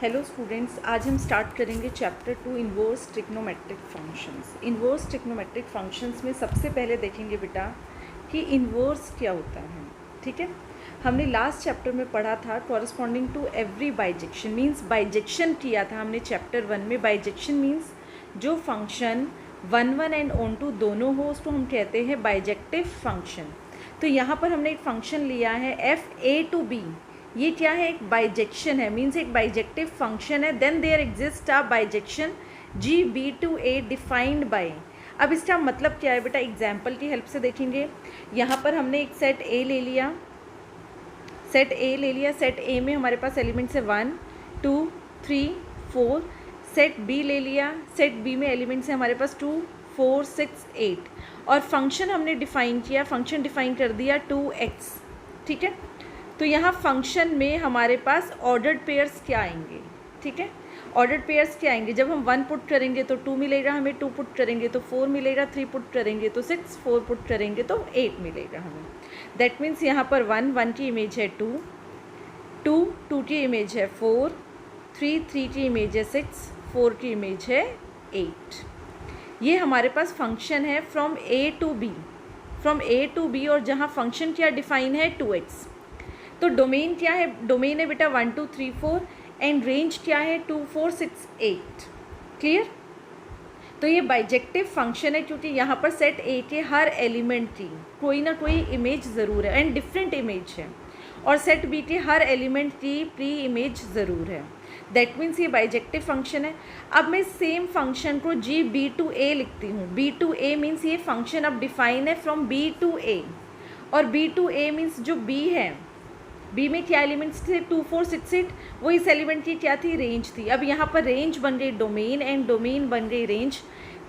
Hello students, आज हम start करेंगे chapter 2 inverse trigonometric functions. Inverse trigonometric functions में सबसे पहले देखेंगे बेटा कि इन्वर्स क्या होता है। ठीक है, हमने लास्ट चैप्टर में पढ़ा था corresponding to every bijection, means bijection किया था हमने चैप्टर 1 में। बाइजेक्शन मीन्स जो फंक्शन 1 एंड ऑन टू दोनों हो उसको हम कहते हैं बाइजेक्टिव फंक्शन। तो यहाँ पर हमने एक फंक्शन लिया है एफ ए टू बी, ये क्या है, एक बाइजेक्शन है, मीन्स एक बाइजेक्टिव फंक्शन है। Then there exist a bijection g b to a defined by. अब इसका मतलब क्या है बेटा, एग्जाम्पल की हेल्प से देखेंगे। यहाँ पर हमने एक सेट ए ले लिया, सेट ए में हमारे पास एलिमेंट्स है 1 2 3 4। सेट बी ले लिया, सेट बी में एलिमेंट्स है हमारे पास 2 4 6 8। और फंक्शन हमने डिफाइन किया, फंक्शन डिफाइन कर दिया 2x। ठीक है, तो यहाँ फंक्शन में हमारे पास ऑर्डर्ड पेयर्स क्या आएंगे। ठीक है, ऑर्डर्ड पेयर्स क्या आएंगे, जब हम 1 पुट करेंगे तो 2 मिलेगा हमें, 2 पुट करेंगे तो 4 मिलेगा, 3 पुट करेंगे तो 6, 4 पुट करेंगे तो 8 मिलेगा हमें। दैट मीन्स यहाँ पर 1 की इमेज है 2, 2 की इमेज है 4, 3 की इमेज है 6, 4 की इमेज है 8। ये हमारे पास फंक्शन है फ्रॉम ए टू बी, और जहाँ फंक्शन क्या डिफाइन है 2x। तो डोमेन क्या है, डोमेन है बेटा 1 2 3 4 एंड रेंज क्या है 2 4 6 8। क्लियर। तो ये बाइजेक्टिव फंक्शन है क्योंकि यहाँ पर सेट ए के हर एलिमेंट की कोई ना कोई इमेज ज़रूर है एंड डिफरेंट इमेज है, और सेट बी के हर एलिमेंट की प्री इमेज ज़रूर है। दैट मीन्स ये बाइजेक्टिव फंक्शन है। अब मैं सेम फंक्शन को जी बी टू ए लिखती हूँ। बी टू ए मीन्स ये फंक्शन अब डिफाइन है फ्रॉम बी टू ए, और बी टू ए मीन्स जो बी है, बी में क्या एलिमेंट्स थे 2 4 6 8, वो इस एलिमेंट की क्या थी, रेंज थी। अब यहाँ पर रेंज बन गई डोमेन एंड डोमेन बन गई रेंज।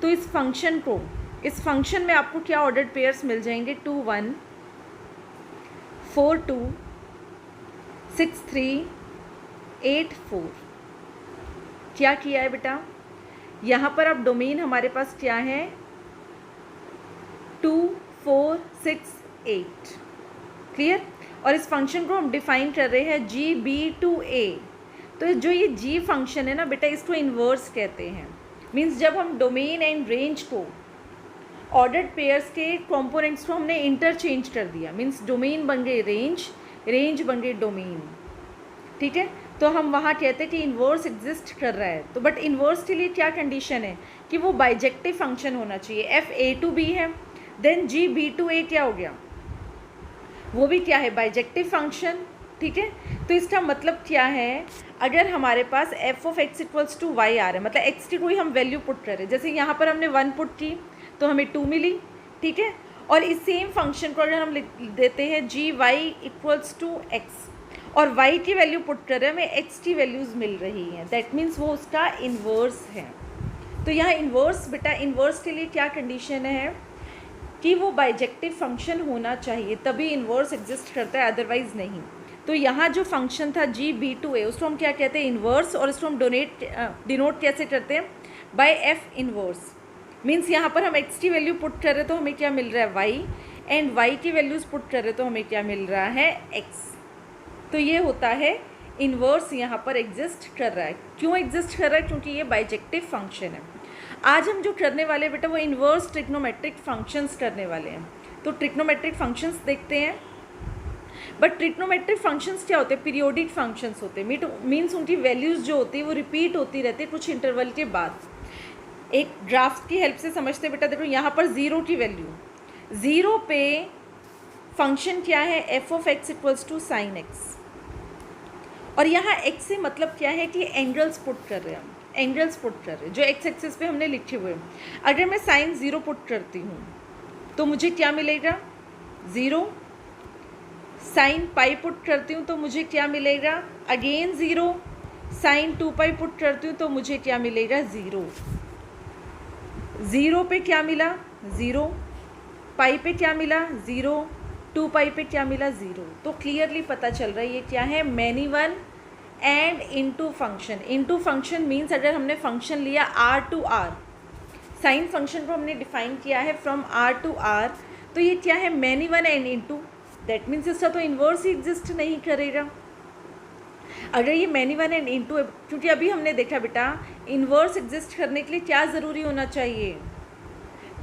तो इस फंक्शन में आपको क्या ऑर्डर्ड पेयर्स मिल जाएंगे, 2 1 4 2 6 3 8 4। क्या किया है बेटा, यहाँ पर अब डोमेन हमारे पास क्या है 2 4 6 8। क्लियर। और इस फंक्शन को हम डिफाइन कर रहे हैं जी बी टू ए। तो जो ये जी फंक्शन है ना बेटा, इसको इन्वर्स कहते हैं। मीन्स जब हम डोमेन एंड रेंज को, ऑर्डर्ड पेयर्स के कंपोनेंट्स को हमने इंटरचेंज कर दिया, मीन्स डोमेन बन गई रेंज, रेंज बन गई डोमेन। ठीक है, तो हम वहाँ कहते हैं कि इन्वर्स एग्जिस्ट कर रहा है। तो बट इन्वर्स के लिए क्या कंडीशन है कि वो बाइजेक्टिव फंक्शन होना चाहिए। एफ ए टू बी है, देन जी बी टू ए क्या हो गया, वो भी क्या है, बाइजेक्टिव फंक्शन। ठीक है, तो इसका मतलब क्या है, अगर हमारे पास F of x equals to Y आ रहा है, मतलब एक्स की कोई हम वैल्यू पुट करें, जैसे यहाँ पर हमने 1 पुट की तो हमें 2 मिली। ठीक है, और इस सेम फंक्शन को अगर हम लिख देते हैं जी वाई इक्वल्स टू एक्स, और वाई की वैल्यू पुट कर रहे हैं, हमें एक्स की वैल्यूज़ मिल रही हैं, दैट मीन्स वो उसका इन्वर्स है। तो यहाँ इन्वर्स बेटा, इन्वर्स के लिए क्या कंडीशन है कि वो बाइजेक्टिव फंक्शन होना चाहिए, तभी इन्वर्स एग्जिस्ट करता है, अदरवाइज नहीं। तो यहाँ जो फंक्शन था जी बी टू ए, उसको हम क्या कहते हैं, इन्वर्स, और इसको हम डिनोट कैसे करते हैं, बाय एफ इन्वर्स। मीन्स यहाँ पर हम एक्स की वैल्यू पुट कर रहे तो हमें क्या मिल रहा है, वाई, एंड वाई की वैल्यूज़ पुट कर रहे तो हमें क्या मिल रहा है, एक्स। तो ये होता है इन्वर्स, यहाँ पर एग्जिस्ट कर रहा है। क्यों एग्जिस्ट कर रहा है, क्योंकि ये बाइजेक्टिव फंक्शन है। आज हम जो करने वाले बेटा वो इन्वर्स ट्रिग्नोमेट्रिक फंक्शंस करने वाले हैं। तो ट्रिग्नोमेट्रिक फंक्शंस देखते हैं। बट ट्रिग्नोमेट्रिक फंक्शंस क्या होते हैं, पीरियोडिक फंक्शंस होते हैं। मीन्स उनकी वैल्यूज़ जो होती है वो रिपीट होती रहती है कुछ इंटरवल के बाद। एक ग्राफ की हेल्प से समझते बेटा, देखो यहाँ पर 0 की वैल्यू, 0 पे फंक्शन क्या है, f of x equals to sine x, और यहाँ एक्स से मतलब क्या है कि एंगल्स पुट कर रहे हैं हम, एंगल्स पुट कर रहे हैं जो एक्स एक्सिस पे हमने लिखे हुए हैं। अगर मैं साइन 0 पुट करती हूँ तो मुझे क्या मिलेगा, 0। साइन पाई पुट करती हूँ तो मुझे क्या मिलेगा, अगेन 0। साइन 2 पाई पुट करती हूँ तो मुझे क्या मिलेगा, 0। 0 पे क्या मिला, 0। पाई पे क्या मिला, 0। 2 पाई पे क्या मिला, 0। तो क्लियरली पता चल रहा है ये क्या है, many one and into function. Into function means अगर हमने फंक्शन लिया r to r, sine function को हमने डिफाइन किया है फ्रॉम आर टू आर, तो ये क्या है, many one and into. That means इसका तो इन्वर्स ही एग्जिस्ट नहीं करेगा। अगर ये मैनी वन एंड इनटू, क्योंकि अभी हमने देखा बेटा इन्वर्स एग्जिस्ट करने के लिए क्या ज़रूरी होना चाहिए,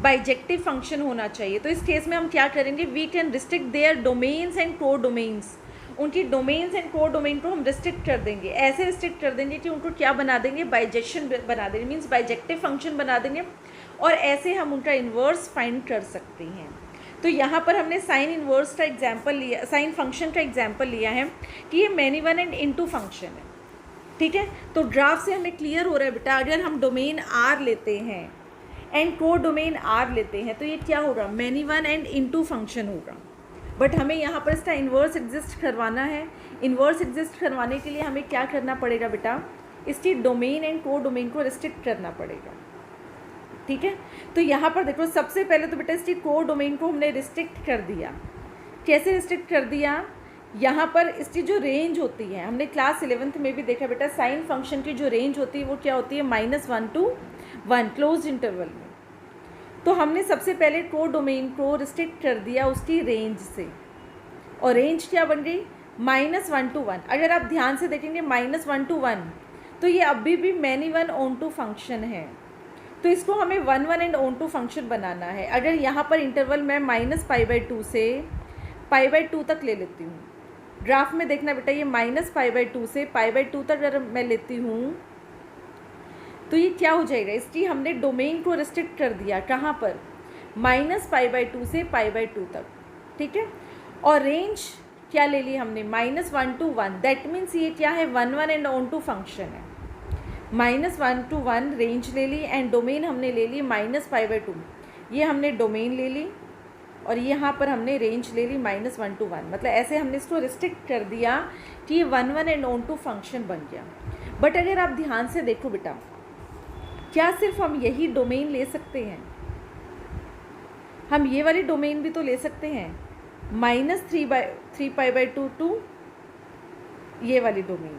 बाइजेक्टिव फंक्शन होना चाहिए। तो इस केस में हम क्या करेंगे, we can restrict their domains and codomains, उनकी डोमेन्स एंड को डोमेन को हम रिस्ट्रिक्ट कर देंगे, ऐसे रिस्ट्रिक्ट कर देंगे कि उनको क्या बना देंगे, बाइजेक्शन बना देंगे, मीन्स बाइजेक्टिव फंक्शन बना देंगे, और ऐसे हम उनका इन्वर्स फाइंड कर सकते हैं। तो यहाँ पर हमने साइन इन्वर्स का एग्जाम्पल लिया, साइन फंक्शन का एग्जाम्पल लिया है कि ये many one and into function है, ठीक है। तो ग्राफ से हमें क्लियर हो रहा है बेटा, अगर हम डोमेन आर लेते हैं एंड को डोमेन आर लेते हैं तो ये क्या होगा, many one and into function होगा। बट हमें यहाँ पर इसका इन्वर्स एग्जिस्ट करवाना है। इन्वर्स एग्जिस्ट करवाने के लिए हमें क्या करना पड़ेगा बेटा, इसकी डोमेन एंड को डोमेन को रिस्ट्रिक्ट करना पड़ेगा, ठीक है। तो यहाँ पर देखो सबसे पहले तो बेटा इसकी को डोमेन को हमने रिस्ट्रिक्ट कर दिया। कैसे रिस्ट्रिक्ट कर दिया, यहाँ पर इसकी जो रेंज होती है, हमने क्लास 11th में भी देखा बेटा, साइन फंक्शन की जो रेंज होती है वो क्या होती है, -1 to 1 क्लोज इंटरवल में। तो हमने सबसे पहले को डोमेन को रिस्ट्रिक्ट कर दिया उसकी रेंज से, और रेंज क्या बन गई, -1 to 1। अगर आप ध्यान से देखेंगे -1 to 1 तो ये अभी भी many one onto function है, तो इसको हमें 1 1 एंड ऑन टू फंक्शन बनाना है। अगर यहाँ पर इंटरवल मैं -π/2 से π/2 तक ले लेती हूँ, ग्राफ में देखना बेटा ये -π/2 से π/2 तक अगर मैं लेती हूँ तो ये क्या हो जाएगा, इसकी हमने डोमेन को रिस्ट्रिक्ट कर दिया, कहाँ पर, -π/2 से π/2 तक, ठीक है। और रेंज क्या ले ली हमने, -1 to 1, दैट मीन्स ये क्या है, 1 1 एंड ऑन टू फंक्शन है। -1 to 1 रेंज ले ली एंड डोमेन हमने ले ली -π/2, ये हमने डोमेन ले ली और यहाँ पर हमने रेंज ले ली -1 to 1, मतलब ऐसे हमने इसको रिस्ट्रिक्ट कर दिया कि ये 1 1 एंड ऑन टू फंक्शन बन गया। बट अगर आप ध्यान से देखो बेटा, क्या सिर्फ हम यही डोमेन ले सकते हैं, हम ये वाली डोमेन भी तो ले सकते हैं, -3π/2 टू ये वाली डोमेन,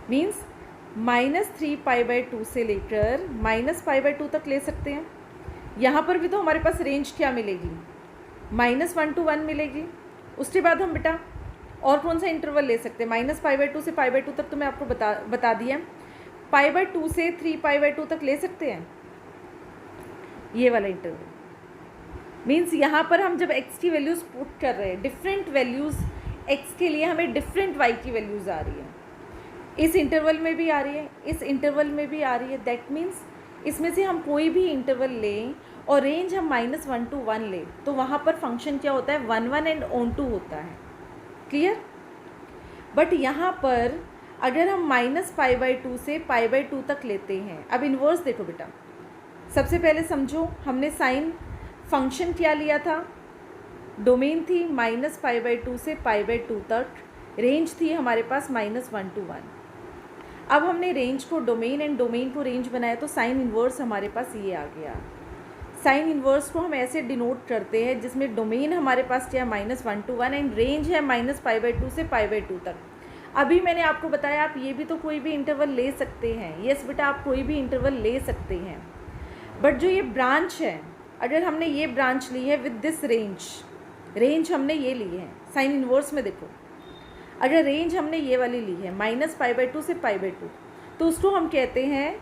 मीन्स -3π/2 से लेकर -π/2 तक ले सकते हैं। यहाँ पर भी तो हमारे पास रेंज क्या मिलेगी, -1 to 1 मिलेगी। उसके बाद हम बेटा और कौन सा इंटरवल ले सकते हैं, -π/2 से π/2 तक तो मैं आपको बता दिया, π/2 से 3π/2 तक ले सकते हैं ये वाला इंटरवल। मीन्स यहाँ पर हम जब x की वैल्यूज़ पुट कर रहे हैं, डिफरेंट वैल्यूज़ x के लिए हमें डिफरेंट y की वैल्यूज़ आ रही है, इस इंटरवल में भी आ रही है, इस इंटरवल में भी आ रही है, दैट मीन्स इसमें से हम कोई भी इंटरवल लें और रेंज हम -1 to 1 लें तो वहाँ पर फंक्शन क्या होता है, 1 1 एंड ऑन टू होता है, क्लियर। बट यहाँ पर अगर हम -π/2 से π/2 तक लेते हैं, अब इन्वर्स देखो बेटा, सबसे पहले समझो हमने साइन फंक्शन क्या लिया था, डोमेन थी -π/2 से π/2 तक, रेंज थी हमारे पास -1 to 1। अब हमने रेंज को डोमेन एंड डोमेन को रेंज बनाया तो साइन इन्वर्स हमारे पास ये आ गया। साइन इन्वर्स को हम ऐसे डिनोट करते हैं जिसमें डोमेन हमारे पास क्या है, -1 to 1 एंड रेंज है -π/2 से π/2 तक। अभी मैंने आपको बताया आप ये भी तो कोई भी इंटरवल ले सकते हैं, यस बेटा आप कोई भी इंटरवल ले सकते हैं। बट जो ये ब्रांच है, अगर हमने ये ब्रांच ली है विद दिस रेंज हमने ये ली है, साइन इन्वर्स में देखो अगर रेंज हमने ये वाली ली है -π/2 से π/2 तो उसको हम कहते हैं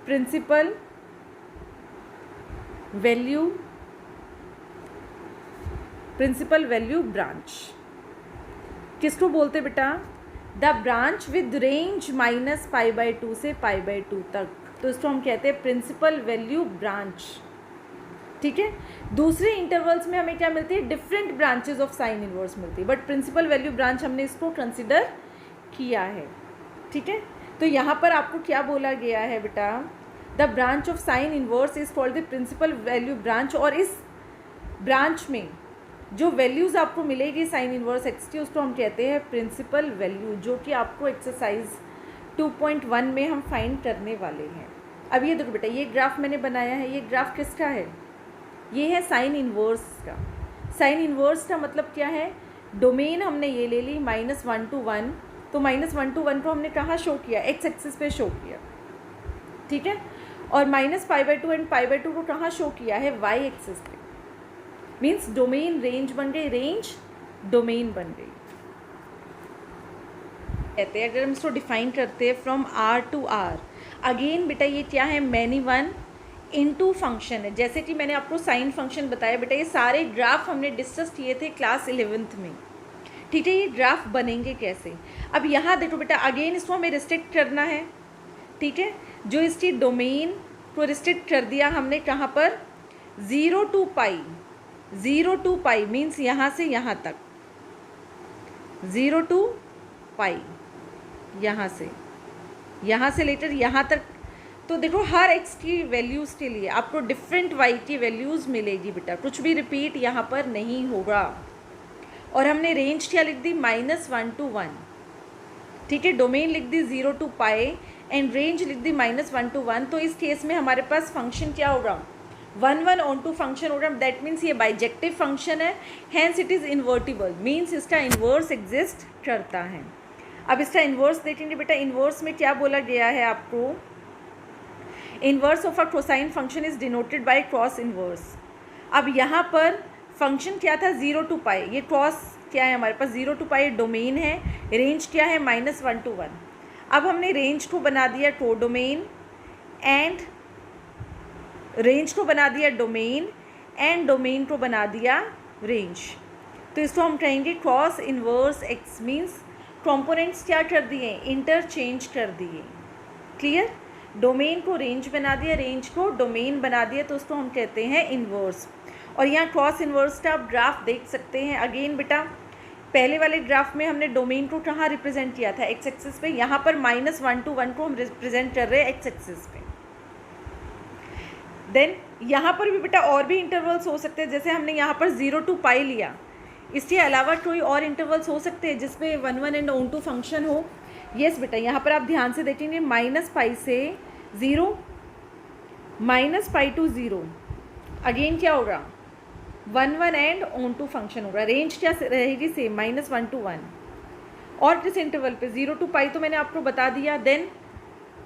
प्रिंसिपल वैल्यू ब्रांच। किसको बोलते बेटा, द ब्रांच विद रेंज -π/2 से π/2 तक, तो इसको हम कहते हैं प्रिंसिपल वैल्यू ब्रांच, ठीक है। दूसरे इंटरवल्स में हमें क्या मिलती है, different branches of sine inverse मिलती है, बट प्रिंसिपल वैल्यू ब्रांच हमने इसको कंसिडर किया है, ठीक है। तो यहाँ पर आपको क्या बोला गया है बेटा, the branch of sine inverse is called the principal value branch, और इस ब्रांच में जो वैल्यूज़ आपको मिलेगी साइन इनवर्स एक्स की उसको हम कहते हैं प्रिंसिपल वैल्यू, जो कि आपको एक्सरसाइज 2.1 में हम फाइंड करने वाले हैं। अब ये देखो बेटा, ये ग्राफ मैंने बनाया है, ये ग्राफ किसका है, ये है साइन इन्वर्स का। साइन इन्वर्स का मतलब क्या है, डोमेन हमने ये ले ली -1 to 1, तो -1 to 1 को हमने कहाँ शो किया, एक्स एक्सिस पे शो किया, ठीक है। और -π/2 एंड π/2 को कहाँ शो किया है, वाई एक्सिस पे। मीन्स डोमेन रेंज बन गई, रेंज डोमेन बन गई। कहते हैं, अगर हम इसको डिफाइन करते हैं from r to r, again बेटा ये क्या है, मैनी वन इनटू फंक्शन है। जैसे कि मैंने आपको साइन फंक्शन बताया बेटा, ये सारे ग्राफ हमने डिस्कस किए थे क्लास 11th में, ठीक है। ये ग्राफ बनेंगे कैसे, अब यहाँ देखो बेटा, अगेन इसको हमें रिस्ट्रिक्ट करना है, ठीक है। जो इसकी डोमेन को रिस्ट्रिक्ट कर दिया हमने कहाँ पर, 0 to pi, 0 to pi means यहाँ से यहाँ तक, 0 to पाई, यहाँ से लेकर यहाँ तक। तो देखो हर x की वैल्यूज़ के लिए आपको डिफरेंट y की वैल्यूज़ मिलेगी बेटा, कुछ भी रिपीट यहाँ पर नहीं होगा। और हमने रेंज क्या लिख दी, -1 to 1, ठीक है। डोमेन लिख दी 0 to पाई एंड रेंज लिख दी -1 to 1। तो इस केस में हमारे पास फंक्शन क्या होगा, 1 ऑन टू फंक्शन होगा। दैट मीन्स ये बाइजेक्टिव फंक्शन है, hence it is invertible, means इसका इन्वर्स एग्जिस्ट करता है। अब इसका इन्वर्स देखेंगे बेटा, इन्वर्स में क्या बोला गया है आपको, inverse of a cosine function is denoted by cross inverse. अब यहाँ पर फंक्शन क्या था, 0 to पाई, ये क्रॉस क्या है हमारे पास, 0 to पाई डोमेन है, रेंज क्या है -1 to 1। अब हमने रेंज को बना दिया को डोमेन एंड रेंज को बना दिया डोमेन एंड डोमेन को बना दिया रेंज। तो इसको हम कहेंगे cross inverse x, means components क्या कर दिए, इंटरचेंज कर दिए, क्लियर। डोमेन को रेंज बना दिया, रेंज को डोमेन बना दिया, तो उसको हम कहते हैं इन्वर्स। और यहाँ क्रॉस इन्वर्स का आप ग्राफ देख सकते हैं। अगेन बेटा, पहले वाले ग्राफ में हमने डोमेन को कहाँ रिप्रेजेंट किया था, एक्स एक्सिस पे, यहाँ पर -1 to 1 को हम रिप्रेजेंट कर रहे हैं एक्स एक्सिस पे। देन यहाँ पर भी बेटा और भी इंटरवल्स हो सकते हैं, जैसे हमने यहाँ पर 0 to पाई लिया, इसके अलावा कोई और इंटरवल्स हो सकते हैं जिसपे 1 एंड ऑन टू फंक्शन हो। यस बेटा, यहाँ पर आप ध्यान से देखेंगे, -पाई से 0, -पाई to 0, अगेन क्या होगा, 1 एंड ऑन टू फंक्शन होगा। रेंज क्या रहेगी, सेम -1 to 1। और किस इंटरवल पे, 0 to पाई तो मैंने आपको बता दिया, देन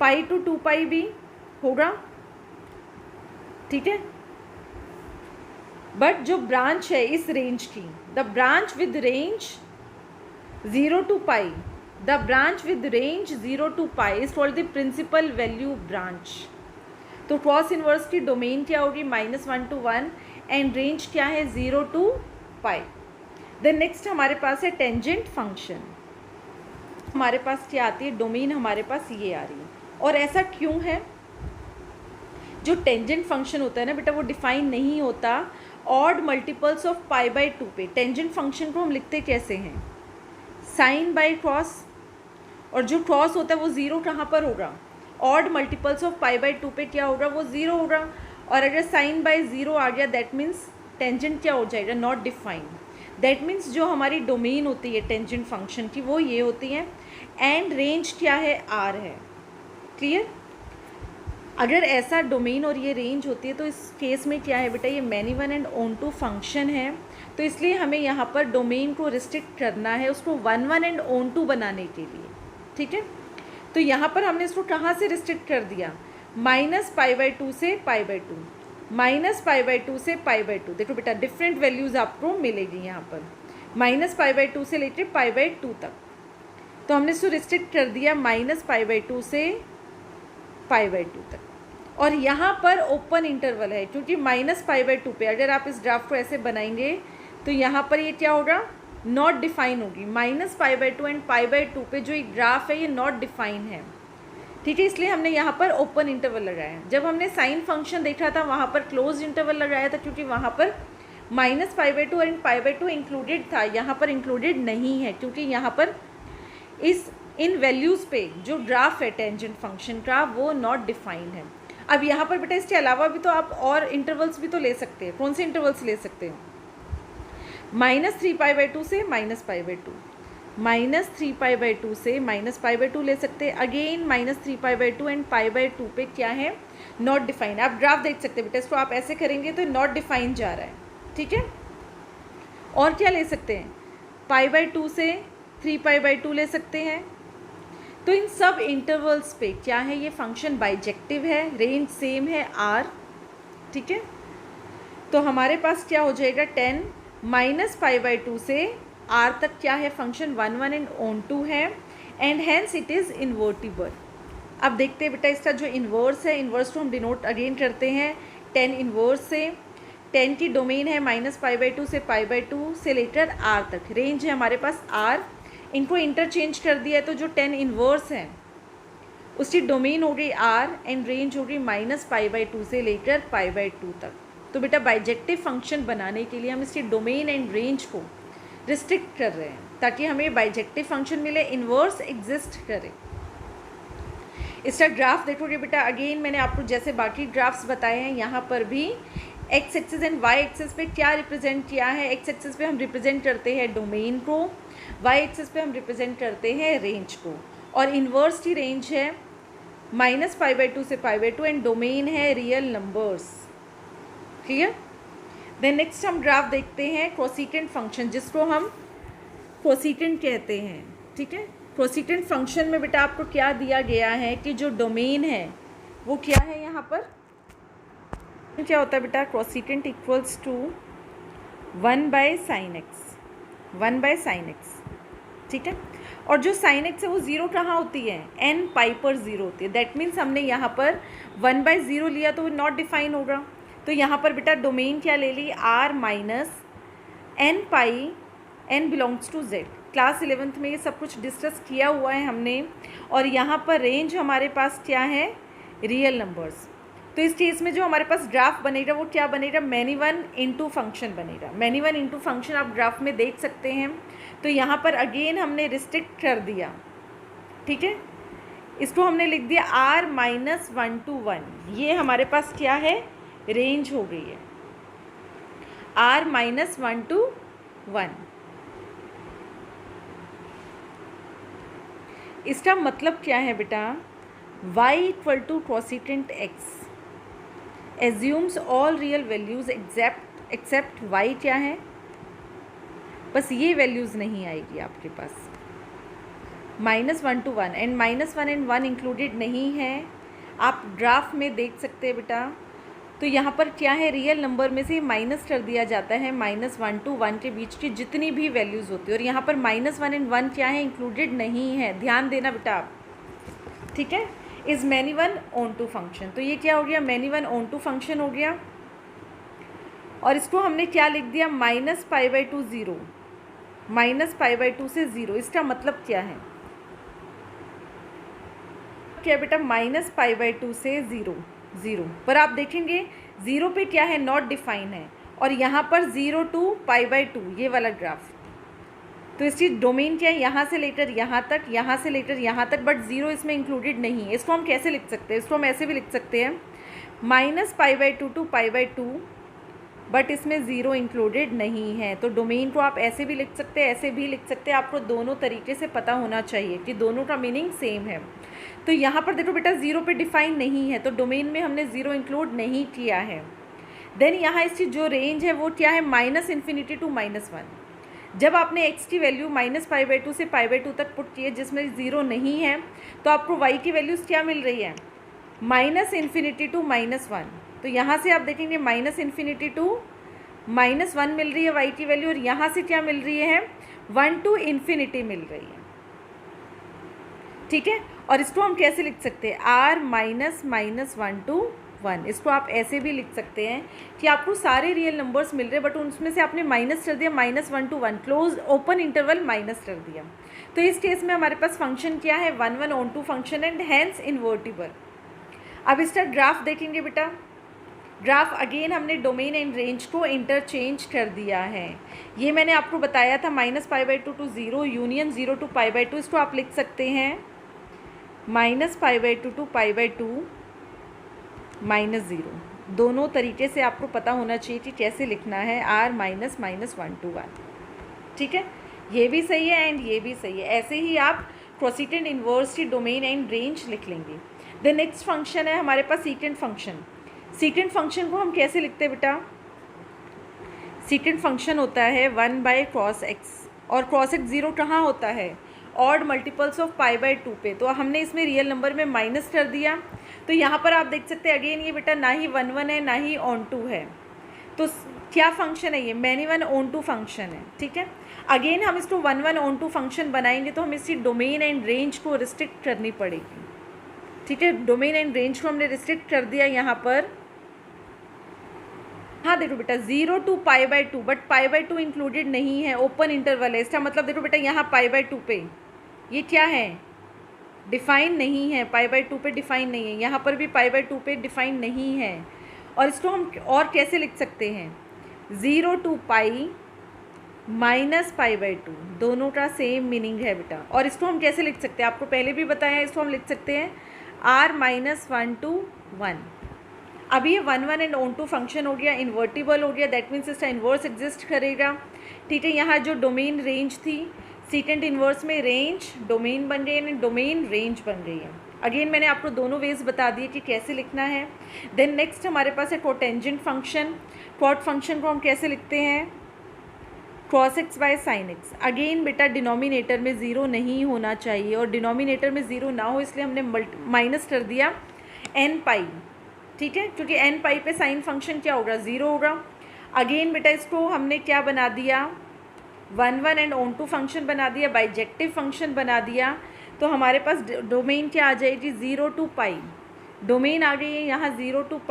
पाई to 2 पाई भी होगा, ठीक है। बट जो ब्रांच है इस रेंज की, the branch with range 0 to pi, the branch with range 0 to pi is called the principal value branch. तो क्रॉस इन्वर्स की डोमेन क्या होगी, -1 to 1 एंड रेंज क्या है, 0 to पाई। देन नेक्स्ट हमारे पास है टेंजेंट फंक्शन। हमारे पास क्या आती है, डोमेन हमारे पास ये आ रही है। और ऐसा क्यों है, जो टेंजेंट फंक्शन होता है ना बेटा, वो डिफाइन नहीं होता ऑड मल्टीपल्स ऑफ π/2 पे। टेंजेंट फंक्शन को हम लिखते कैसे हैं, साइन बाई क्रॉस, और जो क्रॉस होता है वो 0 कहाँ पर होगा, ऑड मल्टीपल्स ऑफ π/2 पे क्या होगा, वो 0 होगा। और अगर साइन बाई 0 आ गया, दैट मीन्स टेंजेंट क्या हो जाएगा, नॉट डिफाइंड। दैट मीन्स जो हमारी डोमेन होती है टेंजेंट फंक्शन की, वो ये होती है, एंड रेंज क्या है, r है, क्लियर। अगर ऐसा डोमेन और ये रेंज होती है, तो इस केस में क्या है बेटा, ये many one and onto function है, तो इसलिए हमें यहाँ पर डोमेन को रिस्ट्रिक्ट करना है उसको 1 एंड ऑन टू बनाने के लिए, ठीक है। तो यहाँ पर हमने इसको कहाँ से रिस्ट्रिक्ट कर दिया, -π/2 से π/2, -π/2 से π/2। देखो बेटा, डिफरेंट वैल्यूज़ आपको मिलेगी यहाँ पर, -π/2 से लेकर π/2 तक। तो हमने इसको रिस्ट्रिक्ट कर दिया -π/2 से π/2 तक। और यहाँ पर ओपन इंटरवल है, क्योंकि -π/2 पे अगर आप इस ग्राफ को ऐसे बनाएंगे तो यहाँ पर ये क्या होगा, नॉट डिफाइन होगी। -π/2 एंड π/2 पे जो एक ग्राफ है ये नॉट डिफाइन है, ठीक है। इसलिए हमने यहाँ पर ओपन इंटरवल लगाया। जब हमने साइन फंक्शन देखा था वहाँ पर क्लोज इंटरवल लगाया था, क्योंकि वहाँ पर -π/2 एंड π/2 इंक्लूडेड था, यहाँ पर इंक्लूडेड नहीं है, क्योंकि यहाँ पर इन वैल्यूज़ पे जो ग्राफ है टेंजेंट फंक्शन का वो नॉट डिफाइंड है। अब यहाँ पर बेटा इसके अलावा भी तो आप और इंटरवल्स भी तो ले सकते हैं। कौन से इंटरवल्स ले सकते हैं, -3π/2 से -π/2, -3π/2 से -π/2 ले सकते हैं। अगेन -3π/2 एंड π/2 पे क्या है, नॉट डिफाइन। आप ग्राफ देख सकते हैं बेटा, इसको आप ऐसे करेंगे तो नॉट डिफाइन जा रहा है, ठीक है। और क्या ले सकते हैं, π/2 से 3π/2 ले सकते हैं। तो इन सब इंटरवल्स पे क्या है, ये फंक्शन बाइजेक्टिव है, रेंज सेम है r, ठीक है। तो हमारे पास क्या हो जाएगा, 10 -π/2 से r तक क्या है फंक्शन 1 एंड ऑन टू है, and hence it is invertible. अब देखते हैं बेटा इसका जो इन्वर्स है, इन्वर्स को हम डिनोट अगेन करते हैं 10 इन्वर्स से। 10 की डोमेन है -π/2 से π/2 से लेकर r तक, रेंज है हमारे पास r। इनको इंटरचेंज कर दिया है तो जो 10 इन्वर्स है उसकी डोमेन हो गई r एंड रेंज हो गई -π/2 से लेकर π/2 तक। तो बेटा बाइजेक्टिव फंक्शन बनाने के लिए हम इसकी डोमेन एंड रेंज को रिस्ट्रिक्ट कर रहे हैं ताकि हमें बाइजेक्टिव फंक्शन मिले, इन्वर्स एग्जिस्ट करे। इसका ग्राफ देखोगे बेटा, अगेन मैंने आपको जैसे बाकी ग्राफ्स बताए हैं यहाँ पर भी x axis and y axis पे क्या रिप्रेजेंट किया है। एक्स एक्सिस पे हम रिप्रेजेंट करते हैं डोमेन को, वाई एक्सिस पे हम रिप्रेजेंट करते हैं रेंज को, और इन्वर्स की रेंज है -π/2 से π/2 एंड डोमेन है real numbers. Clear? Then next हम ग्राफ देखते हैं कोसेकेंट फंक्शन, जिसको हम कोसेकेंट कहते हैं। ठीक है, कोसेकेंट फंक्शन में बेटा आपको क्या दिया गया है कि जो डोमेन है वो क्या है, यहाँ पर क्या होता है बेटा, cosecant equals to 1/sin x, 1/sin x। ठीक है, और जो sin x है वो ज़ीरो कहाँ होती है, n पाई पर ज़ीरो होती है। दैट मीन्स हमने यहाँ पर 1/0 लिया तो वो नॉट डिफाइन होगा। तो यहाँ पर बेटा डोमेन क्या ले ली, r - n पाई, n belongs to z। Class 11th में ये सब कुछ डिस्कस किया हुआ है हमने। और यहाँ पर रेंज हमारे पास क्या है, रियल नंबर्स। तो इस केस में जो हमारे पास ग्राफ बनेगा वो क्या बनेगा, मैनी वन इंटू फंक्शन बनेगा। मैनी वन इंटू फंक्शन आप ग्राफ में देख सकते हैं। तो यहाँ पर अगेन हमने रिस्ट्रिक्ट कर दिया। ठीक है, इसको हमने लिख दिया r - 1 to 1। ये हमारे पास क्या है, रेंज हो गई है r - 1 to 1। इसका मतलब क्या है बेटा, y = cosecant x assumes all real values except y क्या है, बस ये वैल्यूज़ नहीं आएगी आपके पास। -1 to 1 एंड -1 एंड 1 इंक्लूडेड नहीं है, आप ग्राफ में देख सकते हैं बेटा। तो यहाँ पर क्या है, रियल नंबर में से माइनस कर दिया जाता है -1 to 1 के बीच की जितनी भी वैल्यूज़ होती है। और यहाँ पर -1 एंड 1 क्या है, इंक्लूडेड नहीं है, ध्यान देना बेटा आप। ठीक है, is many one onto function. तो ये क्या हो गया, many one onto function हो गया। और इसको हमने क्या लिख दिया, -π/2 0, -π/2 से 0। इसका मतलब क्या है, क्या बेटा, -π/2 से 0 पर आप देखेंगे 0 पे क्या है, नॉट डिफाइन है। और यहाँ पर 0 to π/2 ये वाला ग्राफ, तो इसकी डोमेन क्या है, यहाँ से लेकर यहाँ तक, यहाँ से लेकर यहाँ तक, बट 0 इसमें इंक्लूडेड नहीं है। इसको हम कैसे लिख सकते हैं, इसको हम ऐसे भी लिख सकते हैं -π/2 to π/2, बट इसमें 0 इंक्लूडेड नहीं है। तो डोमेन को आप ऐसे भी लिख सकते हैं, ऐसे भी लिख सकते हैं। आपको दोनों तरीके से पता होना चाहिए कि दोनों का मीनिंग सेम है। तो यहाँ पर देखो बेटा 0 पे डिफाइन नहीं है, तो डोमेन में हमने 0 इंक्लूड नहीं किया है। देन यहाँ इसकी जो रेंज है वो क्या है, -∞ to -1। जब आपने x की वैल्यू -π/2 से π/2 तक पुट की है जिसमें 0 नहीं है, तो आपको y की वैल्यूज़ क्या मिल रही है, -∞ to -1। तो यहाँ से आप देखेंगे -∞ to -1 मिल रही है y की वैल्यू, और यहाँ से क्या मिल रही है, 1 to ∞ मिल रही है। ठीक है, और इसको हम कैसे लिख सकते हैं, r - -1 to 1। इसको आप ऐसे भी लिख सकते हैं कि आपको सारे रियल नंबर्स मिल रहे हैं, बट उसमें से आपने माइनस कर दिया, -1 to 1, close open interval minus कर दिया। तो इस केस में हमारे पास फंक्शन क्या है, 1 onto function and hence invertible. अब इसका ग्राफ देखेंगे बेटा, ग्राफ अगेन हमने डोमेन एंड रेंज को इंटरचेंज कर दिया है। ये मैंने आपको बताया था -π/2 to 0 यूनियन 0 to π/2। इसको आप लिख सकते हैं -π/2 to π/2 -0। दोनों तरीके से आपको पता होना चाहिए कि कैसे लिखना है, r - -1 to 1। ठीक है, ये भी सही है एंड ये भी सही है। ऐसे ही आप कोसेकेंट इन्वर्स की डोमेन एंड रेंज लिख लेंगे। द नेक्स्ट फंक्शन है हमारे पास सीकेंट फंक्शन। सीकेंट फंक्शन को हम कैसे लिखते हैं बेटा, सीकेंट फंक्शन होता है 1/cos x, और cos x 0 कहाँ होता है, ऑड मल्टीपल्स ऑफ π/2 पे। तो हमने इसमें रियल नंबर में माइनस कर दिया। तो यहाँ पर आप देख सकते हैं अगेन ये बेटा ना ही 1 1 है ना ही ऑन टू है। तो क्या फंक्शन है ये, many one onto function है, ठीक है। अगेन हम इसको one one onto function बनाएंगे तो हम इसी डोमेन एंड रेंज को रिस्ट्रिक्ट करनी पड़ेगी, ठीक है। डोमेन एंड रेंज को हमने रिस्ट्रिक्ट कर दिया यहाँ पर। हाँ देखो बेटा 0 to π/2, बट π/2 इंक्लूडेड नहीं है, ओपन इंटरवल है। इसका मतलब देखो बेटा यहाँ π/2 पे ये क्या है, डिफाइन नहीं है, π/2 पे डिफाइन नहीं है, यहाँ पर भी π/2 पे डिफाइन नहीं है। और इसको हम और कैसे लिख सकते हैं, 0 to π माइनस π/2, दोनों का सेम मीनिंग है बेटा। और इसको हम कैसे लिख सकते हैं, आपको पहले भी बताया है, इसको हम लिख सकते हैं r-1 to 1। अब ये 1 1 एंड ऑन टू फंक्शन हो गया, इन्वर्टिबल हो गया, दैट मीन्स इसका इन्वर्स एग्जिस्ट करेगा, ठीक है। यहाँ जो डोमेन रेंज थी, सीटेंट इन्वर्स में रेंज डोमेन बन गई है, डोमेन रेंज बन गई है। अगेन मैंने आपको दोनों वेज बता दिए कि कैसे लिखना है। देन नेक्स्ट हमारे पास है कोटेंजेंट फंक्शन। कॉट फंक्शन को हम कैसे लिखते हैं, cos x by sin x। अगेन बेटा डिनोमिनेटर में ज़ीरो नहीं होना चाहिए, और डिनोमिनेटर में ज़ीरो ना हो इसलिए हमने माइनस कर दिया n पाई, ठीक है, क्योंकि n पाई पे साइन फंक्शन क्या होगा, ज़ीरो होगा। अगेन बेटा इसको हमने क्या बना दिया, 1 1 एंड ऑन टू फंक्शन बना दिया, बाइजेक्टिव फंक्शन बना दिया। तो हमारे पास डोमेन क्या आ जाएगी, 0 to π, डोमेन आ गई है यहाँ 0 to π,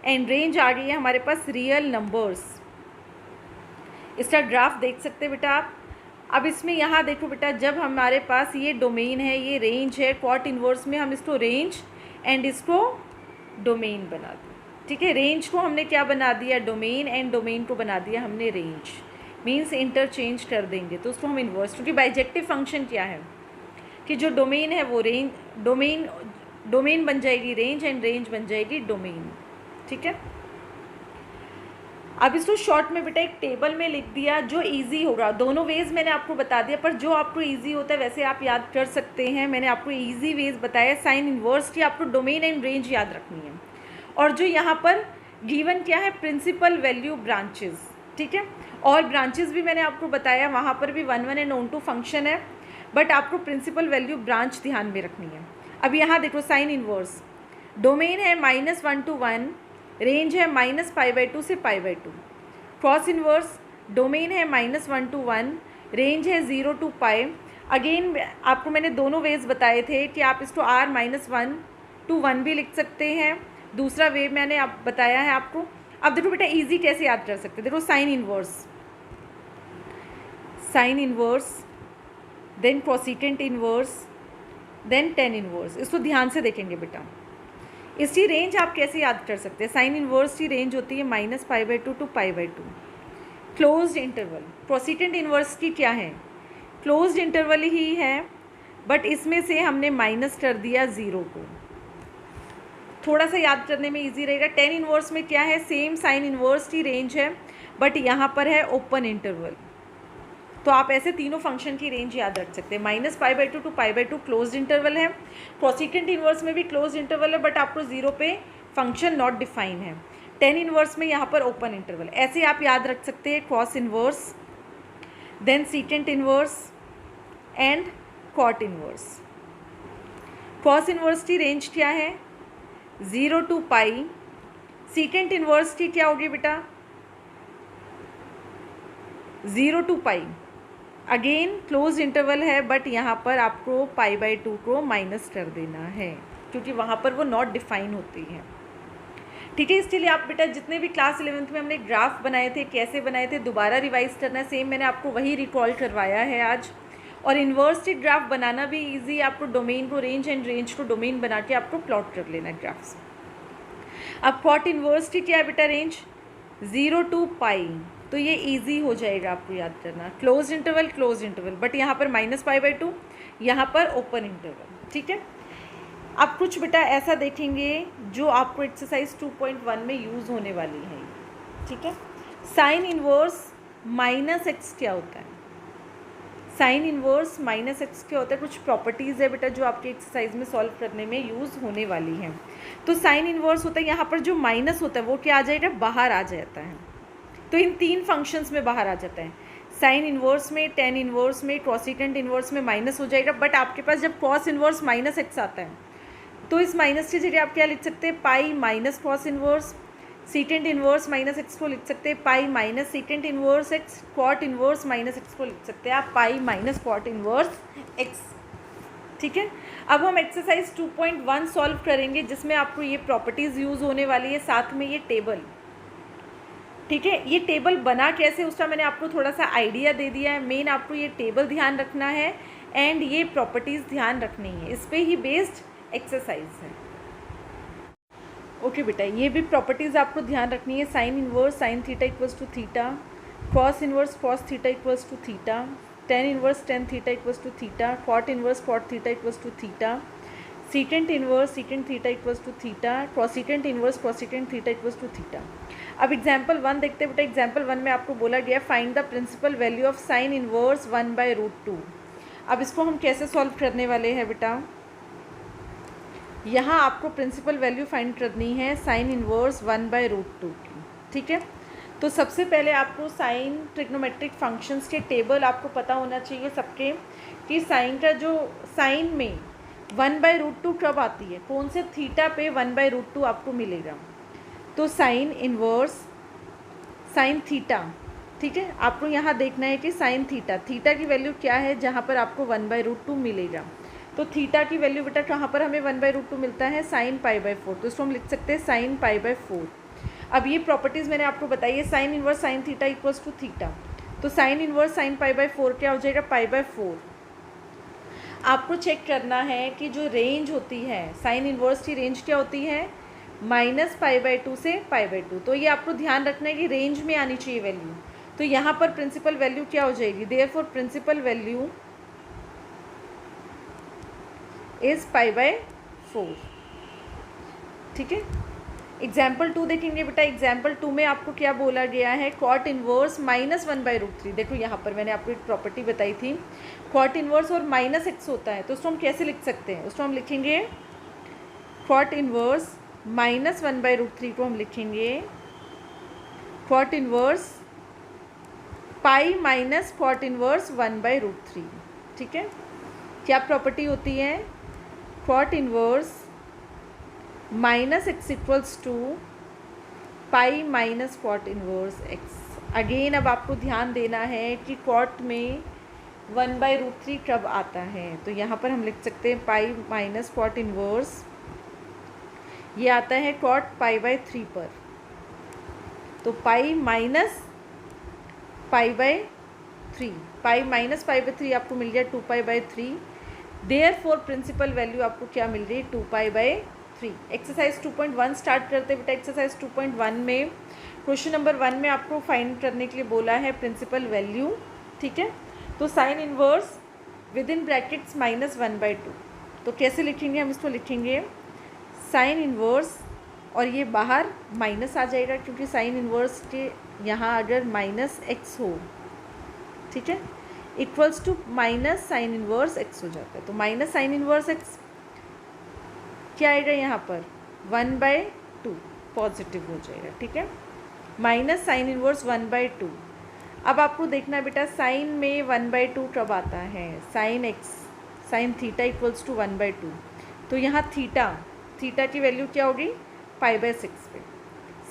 एंड रेंज आ गई है हमारे पास रियल नंबर्स। इसका ग्राफ देख सकते हैं बेटा आप। अब इसमें यहाँ देखो बेटा, जब हमारे पास ये डोमेन है, ये रेंज है, क्वाट इन्वर्स में हम इसको रेंज एंड इसको डोमेन बना दिया, ठीक है। रेंज को हमने क्या बना दिया, डोमेन, एंड डोमेन को बना दिया हमने रेंज, मीन्स इंटरचेंज कर देंगे तो उसको हम इन्वर्स, क्योंकि बाइजेक्टिव फंक्शन क्या है कि जो डोमेन है वो रेंज, डोमेन बन जाएगी रेंज, एंड रेंज बन जाएगी डोमेन, ठीक है। अब इसको शॉर्ट में बेटा एक टेबल में लिख दिया जो इजी होगा। दोनों वेज मैंने आपको बता दिया, पर जो आपको इजी होता है वैसे आप याद कर सकते हैं। मैंने आपको इजी वेज बताया, साइन इन्वर्स की आपको डोमेन एंड रेंज याद रखनी है। और जो यहाँ पर गिवन क्या है, प्रिंसिपल वैल्यू ब्रांचेस, ठीक है। और ब्रांचेस भी मैंने आपको बताया, वहाँ पर भी 1 1 एंड ऑन टू फंक्शन है, बट आपको प्रिंसिपल वैल्यू ब्रांच ध्यान में रखनी है। अब यहाँ देखो साइन इन्वर्स, डोमेन है -1 to 1, रेंज है -π/2 से π/2। क्रॉस इन्वर्स, डोमेन है -1 to 1, रेंज है 0 to π। अगेन आपको मैंने दोनों वेज बताए थे कि आप इसको r-1 to 1 भी लिख सकते हैं, दूसरा वे मैंने आप बताया है आपको। अब देखो बेटा इजी कैसे याद कर सकते हैं, देखो sine inverse, then cosecant inverse, then tan inverse. इसको ध्यान से देखेंगे बेटा। इसकी रेंज आप कैसे याद कर सकते हैं, साइन इन्वर्स की रेंज होती है -π/2 to π/2, closed interval. Cosecant inverse की क्या है, क्लोज्ड इंटरवल ही है, बट इसमें से हमने माइनस कर दिया 0 को, थोड़ा सा याद करने में इजी रहेगा। टेन इन्वर्स में क्या है, सेम साइन इन्वर्स की रेंज है, बट यहाँ पर है ओपन इंटरवल। तो आप ऐसे तीनों फंक्शन की रेंज याद रख सकते हैं। -π/2 to π/2 क्लोज्ड इंटरवल है, कोसेकेंट इन्वर्स में भी क्लोज्ड इंटरवल है, बट आपको 0 पे फंक्शन नॉट डिफाइन है। टेन इन्वर्स में यहाँ पर ओपन इंटरवल, ऐसे आप याद रख सकते हैं। Cos inverse, then secant inverse and cot inverse. Cos inverse की रेंज क्या है, 0 to π। सीकेंट इन्वर्स की क्या होगी बेटा, 0 to π। अगेन क्लोज इंटरवल है, बट यहाँ पर आपको π/2 को माइनस कर देना है, क्योंकि वहाँ पर वो नॉट डिफाइन होती है, ठीक है। इसके लिए आप बेटा जितने भी क्लास 11th में हमने ग्राफ बनाए थे, कैसे बनाए थे, दोबारा रिवाइज करना है। सेम मैंने आपको वही रिकॉल करवाया है आज। और इन्वर्स की ग्राफ बनाना भी ईजी, आपको डोमेन को रेंज एंड रेंज को डोमेन बना के आपको प्लॉट कर लेना है ग्राफ्स। अब कॉट इन्वर्स की क्या है बेटा रेंज, 0 to π, तो ये इजी हो जाएगा आपको याद करना। क्लोज इंटरवल, बट यहाँ पर -π/2, यहाँ पर ओपन इंटरवल, ठीक है। अब कुछ बेटा ऐसा देखेंगे जो आपको एक्सरसाइज 2.1 में यूज़ होने वाली है, ठीक है। साइन इन्वर्स -x क्या होता है, साइन इन्वर्स -x क्या होता है, कुछ प्रॉपर्टीज़ है बेटा जो आपके एक्सरसाइज में सॉल्व करने में यूज़ होने वाली हैं। तो साइन इन्वर्स होता है, यहाँ पर जो माइनस होता है वो क्या आ जाएगा, बाहर आ जाता है। तो इन तीन फंक्शंस में बाहर आ जाता है, साइन इन्वर्स में, टेन इन्वर्स में, कोसेकेंट इन्वर्स में माइनस हो जाएगा। बट आपके पास जब कॉस इन्वर्स -x आता है, तो इस माइनस की जगह आप क्या लिख सकते हैं, pi minus cos inverse, secant inverse minus X को लिख सकते हैं pi minus secant inverse X, cot inverse minus X को लिख सकते हैं आप pi minus cot inverse X. ठीक है, अब हम एक्सरसाइज 2.1 सॉल्व करेंगे जिसमें आपको ये प्रॉपर्टीज़ यूज़ होने वाली है, साथ में ये टेबल। ठीक है, ये टेबल बना कैसे उसका मैंने आपको थोड़ा सा आइडिया दे दिया है। मेन आपको ये टेबल ध्यान रखना है एंड ये प्रॉपर्टीज़ ध्यान रखनी है, इस पर ही बेस्ड एक्सरसाइज है। ओके बेटा, ये भी प्रॉपर्टीज़ आपको ध्यान रखनी है। Sine inverse sine theta equals to theta, cos inverse cos theta equals to theta, tan inverse tan theta equals to theta, cot inverse cot theta equals to theta, secant inverse secant theta equals to theta, cosecant inverse cosecant theta equals to theta. अब example 1 देखते हैं बेटा। Example 1 में आपको बोला गया find the principal value of sine inverse 1/√2। अब इसको हम कैसे सॉल्व करने वाले हैं बेटा, यहाँ आपको प्रिंसिपल वैल्यू फाइंड करनी है साइन इनवर्स 1/√2 की। ठीक है, तो सबसे पहले आपको साइन ट्रिग्नोमेट्रिक फंक्शंस के टेबल आपको पता होना चाहिए सबके, कि साइन का जो साइन में 1/√2 कब आती है, कौन से थीटा पे 1/√2 आपको मिलेगा। तो साइन इनवर्स साइन थीटा, ठीक है, आपको यहाँ देखना है कि साइन थीटा, थीटा की वैल्यू क्या है जहाँ पर आपको 1/√2 मिलेगा। तो थीटा की वैल्यू बेटा कहाँ पर हमें 1/√2 मिलता है, साइन π/4। तो इसको हम लिख सकते हैं साइन π/4। अब ये प्रॉपर्टीज़ मैंने आपको बताई है, sine inverse sine theta equals to theta. तो साइन इनवर्स साइन π/4 क्या हो जाएगा, π/4। आपको चेक करना है कि जो रेंज होती है साइन इनवर्स की रेंज क्या होती है, -π/2 से π/2। तो ये आपको ध्यान रखना है कि रेंज में आनी चाहिए वैल्यू। तो यहाँ पर प्रिंसिपल वैल्यू क्या हो जाएगी, देयरफॉर प्रिंसिपल वैल्यू इज π/4। ठीक है, एग्जाम्पल 2 देखेंगे बेटा। एग्जाम्पल 2 में आपको क्या बोला गया है, कॉट इनवर्स -1/√3। देखो यहाँ पर मैंने आपको एक प्रॉपर्टी बताई थी, कॉट इनवर्स और -x होता है। तो उसको हम कैसे लिख सकते हैं, उसको हम लिखेंगे कॉट इनवर्स -1/√3 को हम लिखेंगे cot inverse pi minus cot inverse 1/√3। ठीक है, क्या प्रॉपर्टी होती है, cot inverse -x equals to pi minus cot inverse x। Again अब आपको ध्यान देना है कि कॉट में 1/√3 कब आता है। तो यहाँ पर हम लिख सकते हैं पाई माइनस कॉट इनवर्स, ये आता है कॉट π/3 पर। तो पाई माइनस π/3, पाई माइनस π/3 आपको मिल गया 2π/3। देयरफॉर प्रिंसिपल वैल्यू आपको क्या मिल रही है, 2π/3। एक्सरसाइज 2.1 स्टार्ट करते बेटा। एक्सरसाइज 2.1 में क्वेश्चन नंबर 1 में आपको फाइंड करने के लिए बोला है प्रिंसिपल वैल्यू। ठीक है, तो sine inverse with in brackets -1/2। तो कैसे लिखेंगे हम, इसको लिखेंगे साइन इनवर्स और ये बाहर माइनस आ जाएगा क्योंकि साइन इनवर्स के यहाँ अगर -x हो, ठीक है, equals to minus sine inverse x हो जाता है। तो माइनस साइन इनवर्स x क्या आएगा यहाँ पर, 1/2 पॉजिटिव हो जाएगा। ठीक है, माइनस साइन इनवर्स 1/2। अब आपको देखना है बेटा साइन में 1/2 कब आता है, sine x sine theta equals to 1/2। तो यहाँ थीटा की वैल्यू क्या होगी, π/6 पे,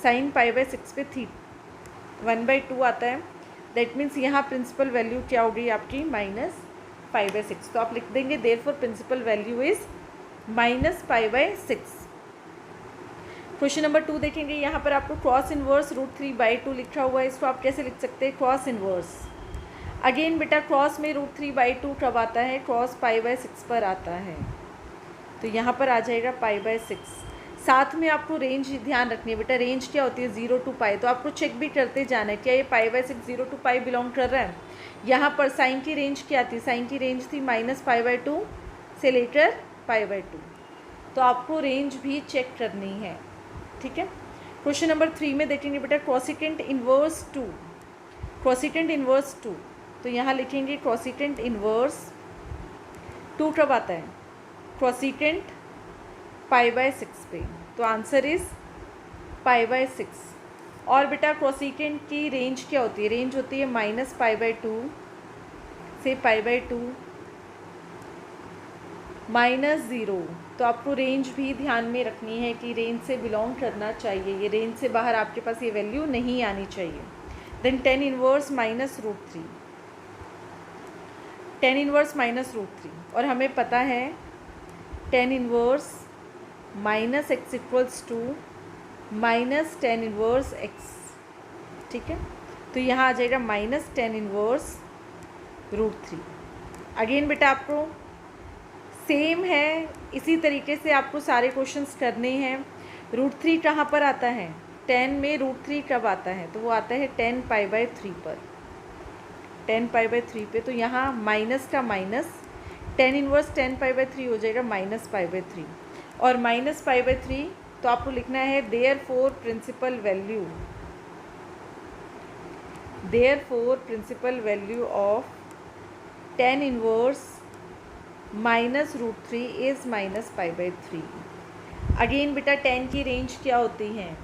साइन π/6 पे 1/2 आता है। दैट मीन्स यहाँ प्रिंसिपल वैल्यू क्या होगी आपकी, -π/6। तो आप लिख देंगे therefore principal value is -π/6। Question number 2 देखेंगे। यहाँ पर आपको क्रॉस इनवर्स √3/2 लिखा हुआ है, इसको आप कैसे लिख सकते हैं, क्रॉस इनवर्स। अगेन बेटा क्रॉस में √3/2 कब आता है, क्रॉस π/6 पर आता है। तो यहाँ पर आ जाएगा π/6। साथ में आपको रेंज ध्यान रखनी है बेटा, रेंज क्या होती है 0 to π। तो आपको चेक भी करते जाना है क्या ये π/6 0 to π बिलोंग कर रहा है। यहाँ पर साइन की रेंज क्या थी, साइन की रेंज थी -π/2 से लेकर π/2। तो आपको रेंज भी चेक करनी है। ठीक है, क्वेश्चन नंबर 3 में देखेंगे बेटा कॉसिटेंट इनवर्स 2, कॉसिटेंट इनवर्स 2। तो यहाँ लिखेंगे कॉसिटेंट इनवर्स 2 कब आता है, कॉसिटेंट π/6 पे। तो आंसर इज π/6। और बेटा कॉसिटेंट की रेंज क्या होती है, रेंज होती है -π/2 से π/2, -0, तो आपको रेंज भी ध्यान में रखनी है कि रेंज से बिलोंग करना चाहिए, ये रेंज से बाहर आपके पास ये वैल्यू नहीं आनी चाहिए। Then tan inverse -√3, tan inverse -√3, और हमें पता है tan inverse -x equals to -tan inverse x, ठीक है। तो यहाँ आ जाएगा -tan इनवर्स √3। अगेन बेटा आपको सेम है, इसी तरीके से आपको सारे क्वेश्चंस करने हैं। √3 कहाँ पर आता है, 10 में √3 कब आता है, तो वो आता है 10π/3 पर, 10π/3 पे। तो यहाँ माइनस का माइनस tan इनवर्स 10π/3 हो जाएगा -π/3, और -π/3 तो आपको लिखना है therefore principal value of tan inverse -√3 is -π/3। Again बेटा tan की रेंज क्या होती है,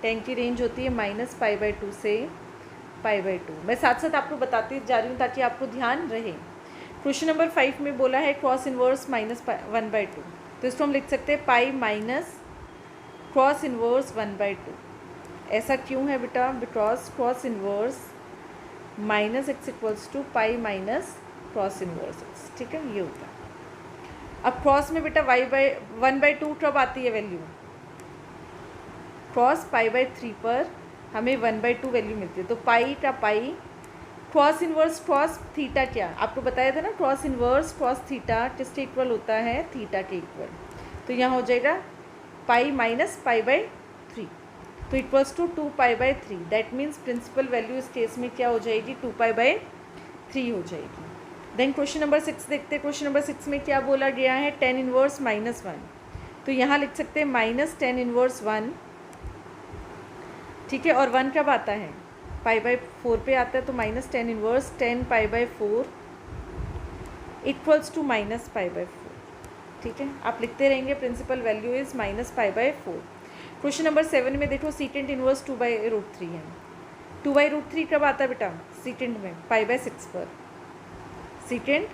tan की रेंज होती है -π/2 से π/2। मैं साथ साथ आपको बताती जा रही हूँ ताकि आपको ध्यान रहे। क्वेश्चन नंबर 5 में बोला है क्रॉस इनवर्स -1/2, तो इसको हम लिख सकते हैं पाई माइनस क्रॉस इनवर्स 1/2। ऐसा क्यों है बेटा, because cos inverse -x equals to pi minus cos inverse x, ठीक है, ये होता है। अब क्रॉस में बेटा y/1/2 कब आती है वैल्यू, क्रॉस π/3 पर हमें 1/2 वैल्यू मिलती है। तो पाई का पाई, क्रॉस इनवर्स क्रॉस थीटा, क्या आपको बताया था ना, क्रॉस इनवर्स क्रॉस थीटा किसके इक्वल होता है, थीटा के इक्वल। तो यहाँ हो जाएगा पाई माइनस π/3, तो equals to 2π/3। That means principal value इस केस में क्या हो जाएगी, 2π/3 हो जाएगी। देन क्वेश्चन नंबर 6 देखते हैं। क्वेश्चन नंबर 6 में क्या बोला गया है, tan इनवर्स -1, तो यहाँ लिख सकते हैं -tan इनवर्स 1, ठीक है। और 1 कब आता है, π/4 पे आता है, तो -tan इनवर्स 10π/4 इक्वल्स टू -π/4, ठीक है। आप लिखते रहेंगे principal value is -π/4। Question number 7 में देखो सीकेंड इनवर्स 2/√3 है। 2/√3 कब आता है बेटा, सीकेंड में π/6 पर, सीकेंड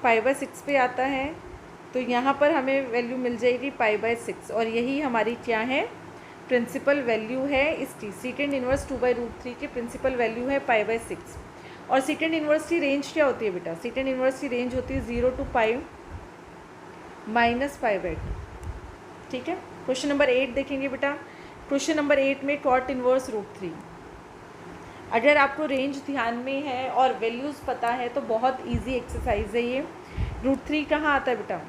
π/6 पे आता है। तो यहाँ पर हमें वैल्यू मिल जाएगी π/6, और यही हमारी क्या है, प्रिंसिपल वैल्यू है इसकी। सीकेंड इनवर्स 2/√3 की प्रिंसिपल वैल्यू है π/6। और सीकेंड इनवर्स की रेंज क्या होती है बेटा, सीकेंड इनवर्स की रेंज होती है 0 to π -π/2, ठीक है। क्वेश्चन नंबर 8 देखेंगे बेटा। क्वेश्चन नंबर 8 में cot इनवर्स √3। अगर आपको रेंज ध्यान में है और वैल्यूज़ पता है तो बहुत इजी एक्सरसाइज है ये। √3 कहाँ आता है बेटा,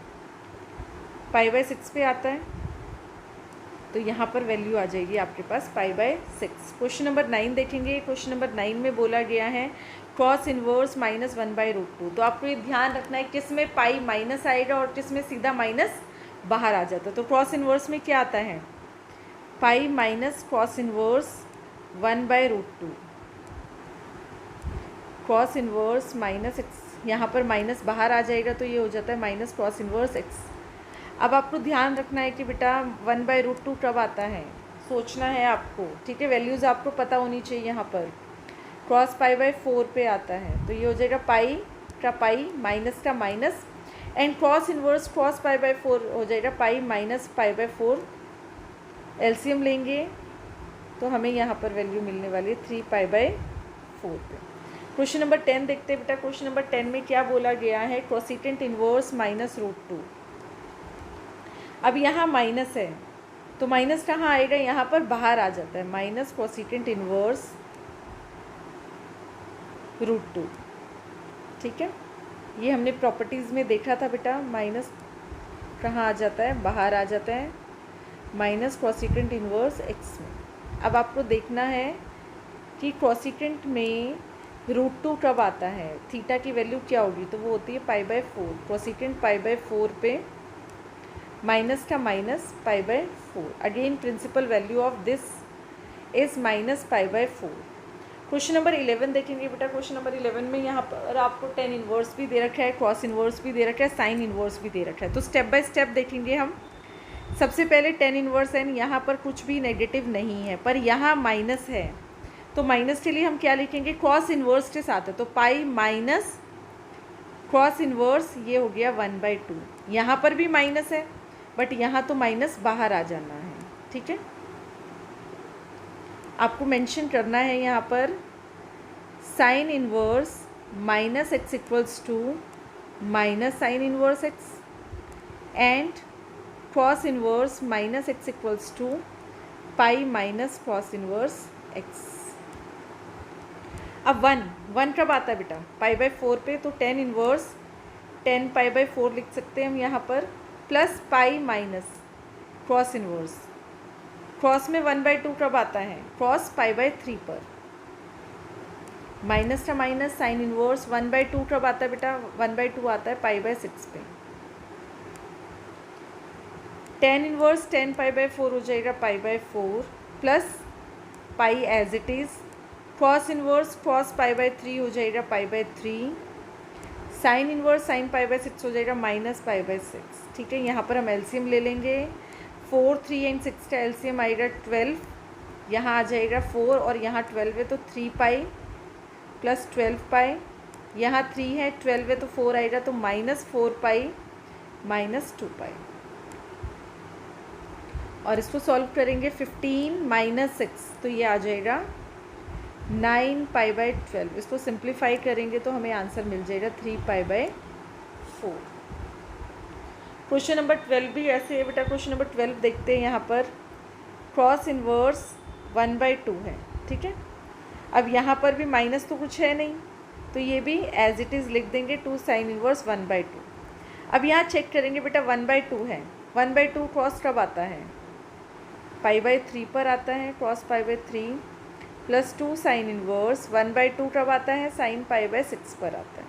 π/6 पे आता है, तो यहाँ पर वैल्यू आ जाएगी आपके पास π/6। क्वेश्चन नंबर 9 देखेंगे। क्वेश्चन नंबर 9 में बोला गया है क्रॉस इनवर्स -1/√2। तो आपको ये ध्यान रखना है किस में पाई माइनस आएगा और किस में सीधा माइनस बाहर आ जाता है। तो क्रॉस इनवर्स में क्या आता है, पाई minus cos inverse 1/√2, cross inverse -x, यहाँ पर माइनस बाहर आ जाएगा तो ये हो जाता है माइनस क्रॉस इनवर्स x। अब आपको ध्यान रखना है कि बेटा 1/√2 कब आता है, सोचना है आपको, ठीक है। वैल्यूज़ आपको पता होनी चाहिए। यहाँ पर क्रॉस π/4 पे आता है, तो ये हो जाएगा पाई का पाई माइनस का minus, and cos inverse cos π/4 हो जाएगा पाई माइनस π/4। एलसीएम लेंगे तो हमें यहाँ पर वैल्यू मिलने वाली है 3π/4 पे। क्वेश्चन नंबर 10 देखते हैं बेटा। क्वेश्चन नंबर 10 में क्या बोला गया है, कोसिकेंट इनवर्स -√2। अब यहाँ माइनस है तो माइनस कहाँ आएगा, यहाँ पर बाहर आ जाता है, माइनस कोसिकेंट इनवर्स √2, ठीक है। ये हमने प्रॉपर्टीज़ में देखा था बेटा, माइनस कहाँ आ जाता है, बाहर आ जाता है, माइनस कोसिकेंट इनवर्स x में। अब आपको देखना है कि कोसिकेंट में √2 कब आता है, थीटा की वैल्यू क्या होगी, तो वो होती है π/4। कोसिकेंट π/4 पे माइनस का minus π/4। Again principal value of this is -π/4। Question number 11 देखेंगे बेटा। क्वेश्चन नंबर 11 में यहाँ पर आपको tan इनवर्स भी दे रखा है, क्रॉस इनवर्स भी दे रखा है, साइन इनवर्स भी दे रखा है। तो स्टेप बाय स्टेप देखेंगे हम। सबसे पहले tan इनवर्स है, यहाँ पर कुछ भी नेगेटिव नहीं है, पर यहाँ माइनस है, तो माइनस के लिए हम क्या लिखेंगे, क्रॉस इनवर्स के साथ है, तो पाई माइनस क्रॉस इन्वर्स ये हो गया 1/2। यहाँ पर भी माइनस है बट यहाँ तो माइनस बाहर आ जाना है, ठीक है। आपको मेंशन करना है यहाँ पर sine inverse minus x equals to minus sine inverse x and cos inverse minus x equals to pi minus cos inverse x. अब वन कब आता है बेटा? π/4 पे, तो टेन इन्वर्स 10 π/4 लिख सकते हैं हम यहाँ पर, plus pi minus cos inverse. Cross में 1/2 कब आता है? क्रॉस π/3 पर। माइनस का माइनस साइन इन्वर्स 1/2 कब आता है बेटा? 1/2 आता है π/6 पे। टेन इन्वर्स 10 π/4 हो जाएगा π/4 plus pi as it is. Cos inverse cos π/3 हो जाएगा π/3। साइन इन्वर्स साइन π/6 हो जाएगा माइनस π/6, ठीक है। यहाँ पर हम एलसीएम ले लेंगे। 4, 3 एंड 6 का एलसीएम आएगा 12। यहाँ आ जाएगा 4 और यहाँ 12 है तो 3 पाई प्लस 12 पाई। यहाँ 3 है, 12 है तो 4 आएगा तो माइनस 4 पाई माइनस 2 पाई। और इसको सॉल्व करेंगे 15 माइनस 6 तो ये आ जाएगा 9 π/12। इसको सिंप्लीफाई करेंगे तो हमें आंसर मिल जाएगा 3 π/4। क्वेश्चन नंबर 12 भी ऐसे है बेटा। क्वेश्चन नंबर 12 देखते हैं। यहाँ पर क्रॉस इन्वर्स 1/2 है, ठीक है। अब यहाँ पर भी माइनस तो कुछ है नहीं तो ये भी एज इट इज़ लिख देंगे 2 साइन इन्वर्स 1/2। अब यहाँ चेक करेंगे बेटा 1/2 है, 1/2 क्रॉस कब आता है? π/3 पर आता है, क्रॉस π/3 प्लस 2 साइन इन्वर्स 1/2 कब आता है? साइन π/6 पर आता है।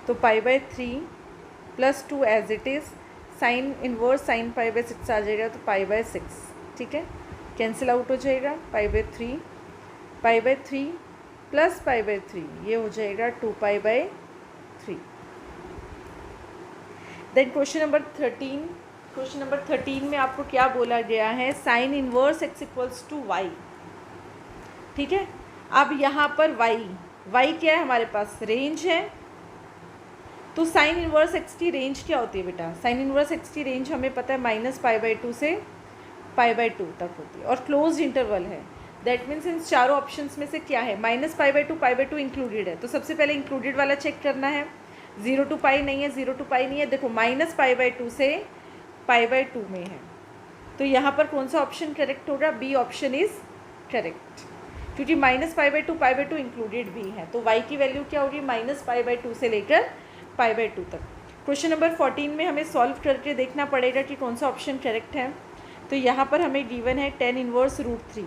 तो π/3 plus 2 as it is, sine inverse sine π/6 आ जाएगा तो π/6, ठीक है। कैंसिल आउट हो जाएगा π/3 प्लस π/3 ये हो जाएगा 2π/3। Then question number 13। Question number 13 में आपको क्या बोला गया है? Sine inverse x equals to y, ठीक है। अब यहाँ पर वाई क्या है हमारे पास? रेंज है। तो साइन इन्वर्स एक्स की रेंज क्या होती है बेटा? साइन इन्वर्स एक्स की रेंज हमें पता है माइनस π/2 से π/2 तक होती है और क्लोज्ड इंटरवल है। दैट मीन्स इन चारों ऑप्शंस में से क्या है? माइनस π/2 इंक्लूडेड है तो सबसे पहले इंक्लूडेड वाला चेक करना है। 0 to π नहीं है, 0 to π नहीं है। देखो माइनस π/2 से π/2 में है तो यहाँ पर कौन सा ऑप्शन करेक्ट होगा? बी ऑप्शन इज करेक्ट, क्योंकि माइनस π/2 इंक्लूडेड भी है। तो y की वैल्यू क्या होगी? माइनस π/2 से लेकर π/2 तक। क्वेश्चन नंबर 14 में हमें सॉल्व करके देखना पड़ेगा कि कौन सा ऑप्शन करेक्ट है। तो यहाँ पर हमें गिवन है tan इन्वर्स √3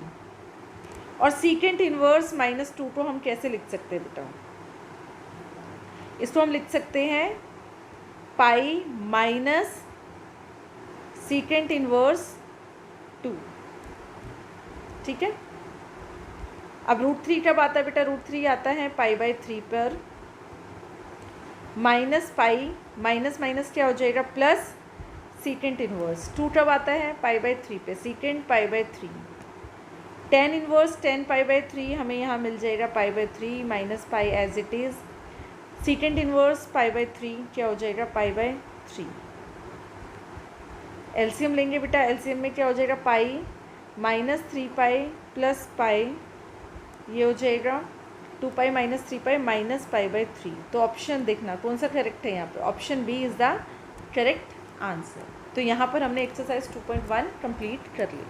और सीकेंट इन्वर्स -2 को हम कैसे लिख सकते हैं बेटा? इसको हम लिख सकते हैं पाई माइनस सीकेंट इन्वर्स 2, ठीक है। अब √3 कब आता है बेटा? √3 आता है π/3 पर। माइनस पाई माइनस माइनस क्या हो जाएगा? प्लस सीकेंट इन्वर्स 2 कब आता है? π/3 पे, सीकेंट π/3। tan इन्वर्स 10 π/3 हमें यहाँ मिल जाएगा π/3 minus pi as it is. Secant inverse π/3 क्या हो जाएगा? π/3। एलसीएम लेंगे बेटा। एलसीएम में क्या हो जाएगा? Pi minus 3 pi plus pi ये हो जाएगा 2 पाई माइनस 3 पाई माइनस π/3। तो ऑप्शन देखना कौन सा करेक्ट है यहाँ पे? Option B is the correct answer. तो यहाँ पर हमने एक्सरसाइज 2.1 कंप्लीट कर ली।